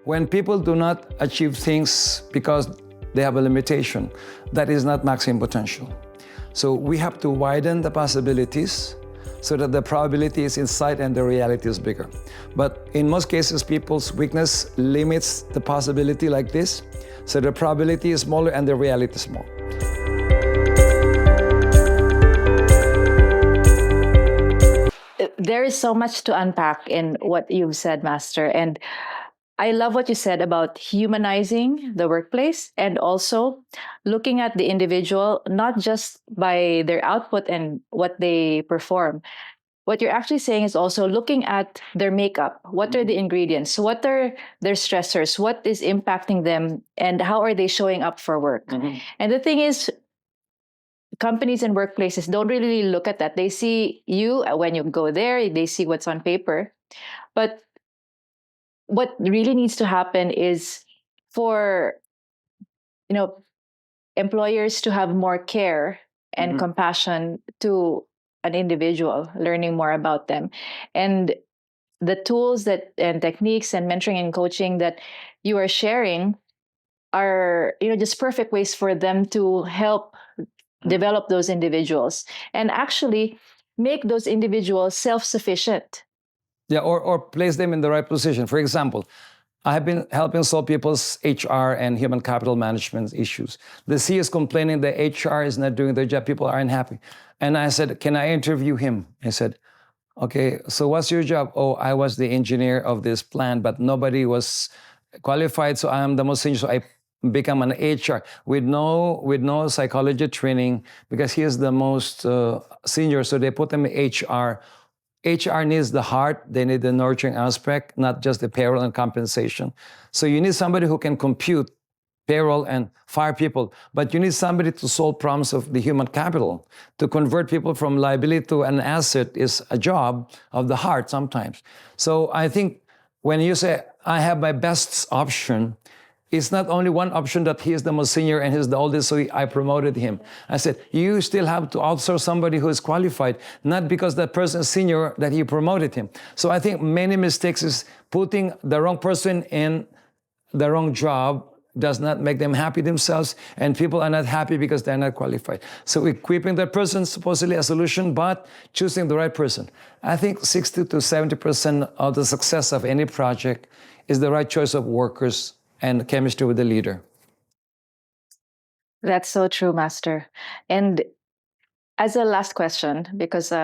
When people do not achieve things because they have a limitation, that is not maximum potential. So we have to widen the possibilities so that the probability is in sight and the reality is bigger. But in most cases, people's weakness limits the possibility like this, so the probability is smaller and the reality is small. There is so much to unpack in what you've said, Master. And I love what you said about humanizing the workplace and also looking at the individual, not just by their output and what they perform. What you're actually saying is also looking at their makeup. What are the ingredients? What are their stressors? What is impacting them? And how are they showing up for work? And the thing is, companies and workplaces don't really look at that. They see you when you go there, they see what's on paper. But what really needs to happen is for employers to have more care and compassion to an individual, learning more about them. And the tools that and techniques and mentoring and coaching that you are sharing are just perfect ways for them to help develop those individuals and actually make those individuals self-sufficient. Yeah, or place them in the right position. For example, I have been helping solve people's HR and human capital management issues. The CEO is complaining that HR is not doing their job. People are unhappy. And I said, can I interview him? I said, okay, so what's your job? Oh, I was the engineer of this plant, but nobody was qualified, so I am the most senior, so I become an HR with no psychology training because he is the most senior, so they put him in HR. HR needs the heart, they need the nurturing aspect, not just the payroll and compensation. So you need somebody who can compute payroll and fire people, but you need somebody to solve problems of the human capital. To convert people from liability to an asset is a job of the heart sometimes. So I think when you say, I have my best option, it's not only one option that he is the most senior and he's the oldest, so I promoted him. I said, you still have to outsource somebody who is qualified, not because that person is senior that you promoted him. So I think many mistakes is putting the wrong person in the wrong job does not make them happy themselves, and people are not happy because they're not qualified. So equipping that person is supposedly a solution, but choosing the right person. I think 60 to 70% of the success of any project is the right choice of workers and chemistry with the leader. That's so true, Master. And as a last question, because we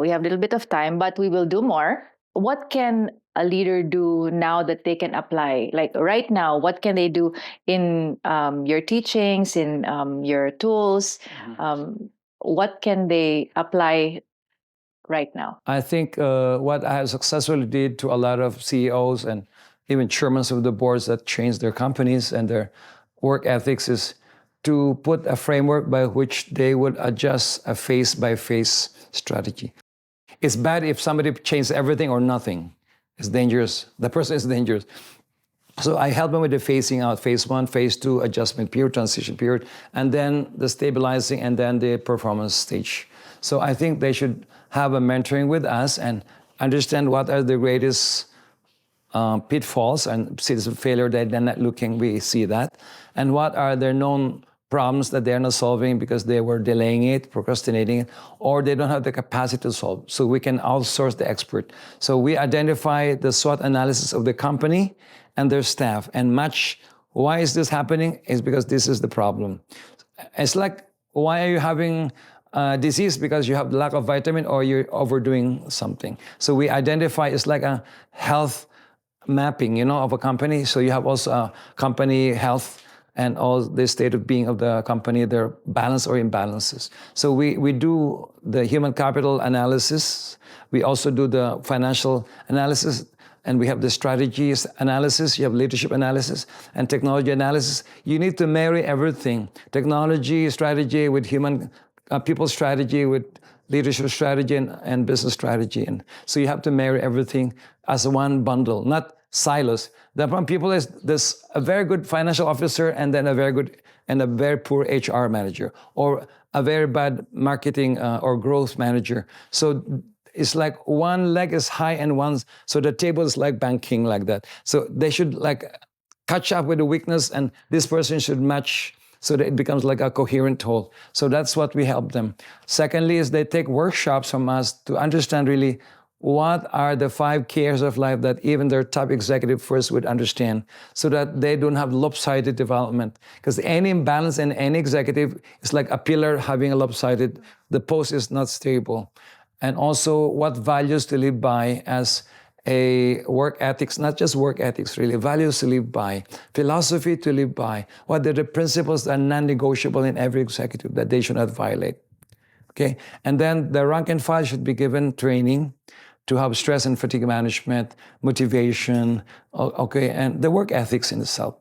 have a little bit of time, but we will do more. What can a leader do now that they can apply? Like right now, what can they do in your teachings, in your tools? What can they apply right now? I think what I have successfully did to a lot of CEOs and even chairmen of the boards that changed their companies and their work ethics is to put a framework by which they would adjust a phase-by-phase strategy. It's bad if somebody changes everything or nothing. It's dangerous. The person is dangerous. So I help them with the phasing out, phase 1, phase 2, adjustment period, transition period, and then the stabilizing, and then the performance stage. So I think they should have a mentoring with us and understand what are the greatest pitfalls and cities of failure that they're not looking, we see that. And what are their known problems that they're not solving because they were delaying it, procrastinating it, or they don't have the capacity to solve. So we can outsource the expert. So we identify the SWOT analysis of the company and their staff and match why is this happening is because this is the problem. It's like, why are you having disease? Because you have lack of vitamin or you're overdoing something. So we identify, it's like a health mapping, of a company. So you have also a company health and all the state of being of the company, their balance or imbalances. So we do the human capital analysis. We also do the financial analysis, and we have the strategies analysis, you have leadership analysis, and technology analysis. You need to marry everything. Technology strategy with human people strategy with leadership strategy and business strategy. And so you have to marry everything as one bundle, not silos. The problem people is this a very good financial officer and then a very good and a very poor HR manager, or a very bad marketing or growth manager. So it's like one leg is high and so the table is like banking like that. So they should like catch up with the weakness, and this person should match so that it becomes like a coherent whole. So that's what we help them. Secondly is they take workshops from us to understand really what are the 5 key areas of life that even their top executive first would understand, so that they don't have lopsided development. Because any imbalance in any executive is like a pillar having a lopsided, the post is not stable. And also what values to live by as a work ethics, not just work ethics really, values to live by, philosophy to live by, what are the principles that are non-negotiable in every executive that they should not violate. Okay, and then the rank and file should be given training to have stress and fatigue management, motivation, okay, and the work ethics in itself.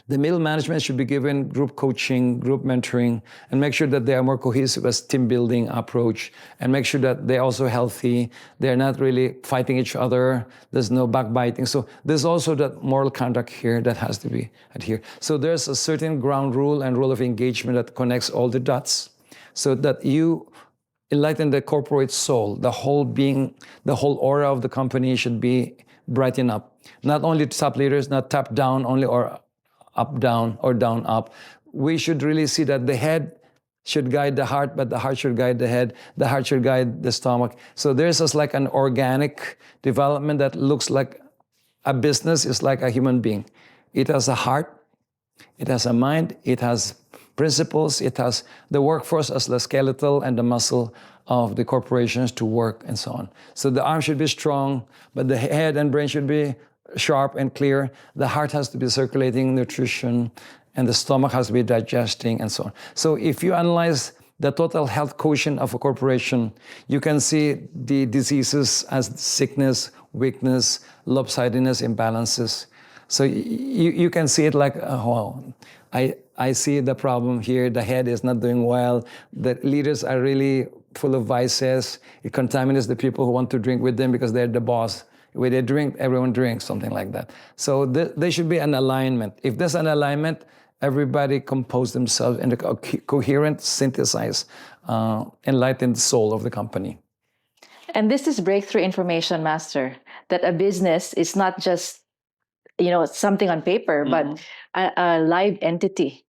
The middle management should be given group coaching, group mentoring, and make sure that they are more cohesive as team building approach, and make sure that they're also healthy. They're not really fighting each other. There's no backbiting. So there's also that moral conduct here that has to be adhered. So there's a certain ground rule and rule of engagement that connects all the dots, so that you enlighten the corporate soul, the whole being, the whole aura of the company should be brightened up. Not only top leaders, not top down only, or up down or down up. We should really see that the head should guide the heart, but the heart should guide the head. The heart should guide the stomach. So there's just like an organic development that looks like a business is like a human being. It has a heart, it has a mind, it has principles, it has the workforce as the skeletal and the muscle of the corporations to work and so on. So the arm should be strong, but the head and brain should be sharp and clear. The heart has to be circulating nutrition, and the stomach has to be digesting and so on. So if you analyze the total health quotient of a corporation, you can see the diseases as sickness, weakness, lopsidedness, imbalances. So you can see it like, oh, wow, I see the problem here. The head is not doing well. The leaders are really full of vices. It contaminates the people who want to drink with them because they're the boss. When they drink, everyone drinks, something like that. So there should be an alignment. If there's an alignment, everybody compose themselves in a coherent, synthesized, enlightened soul of the company. And this is breakthrough information, Master, that a business is not just something on paper, but a live entity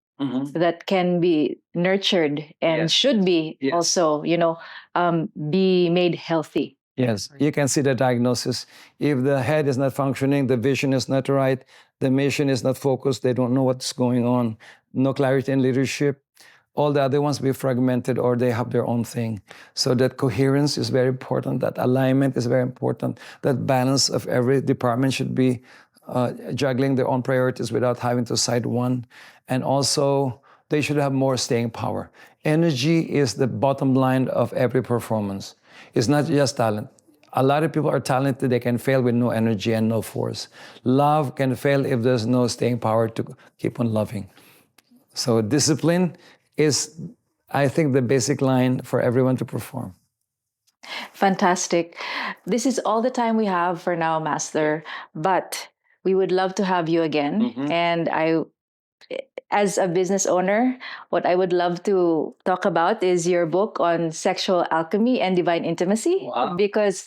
that can be nurtured and should be also, be made healthy. Yes, you can see the diagnosis. If the head is not functioning, the vision is not right, the mission is not focused, they don't know what's going on, no clarity in leadership, all the other ones be fragmented or they have their own thing. So that coherence is very important, that alignment is very important, that balance of every department should be juggling their own priorities without having to cite one. And also, they should have more staying power. Energy is the bottom line of every performance. It's not just talent. A lot of people are talented, they can fail with no energy and no force. Love can fail if there's no staying power to keep on loving. So discipline is, I think, the basic line for everyone to perform. Fantastic. This is all the time we have for now, Master, but we would love to have you again. And as a business owner, what I would love to talk about is your book on sexual alchemy and divine intimacy. Wow. Because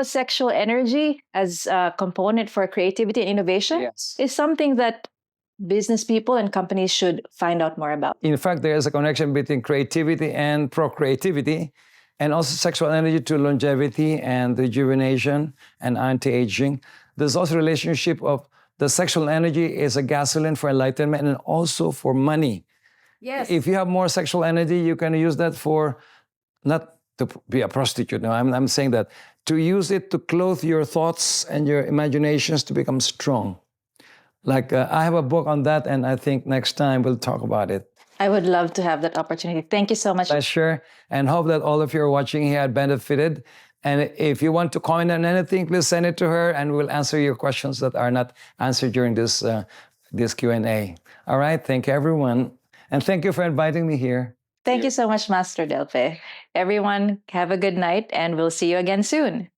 sexual energy as a component for creativity and innovation is something that business people and companies should find out more about. In fact, there is a connection between creativity and procreativity, and also sexual energy to longevity and rejuvenation and anti-aging. There's also a relationship of the sexual energy is a gasoline for enlightenment and also for money. Yes. If you have more sexual energy, you can use that for, not to be a prostitute, no, I'm saying that, to use it to clothe your thoughts and your imaginations to become strong. Like I have a book on that, and I think next time we'll talk about it. I would love to have that opportunity. Thank you so much. Pleasure, and hope that all of you are watching here had benefited. And if you want to comment on anything, please send it to her, and we'll answer your questions that are not answered during this Q&A. All right, thank you, everyone. And thank you for inviting me here. Thank you so much, Master Delpe. Everyone, have a good night, and we'll see you again soon.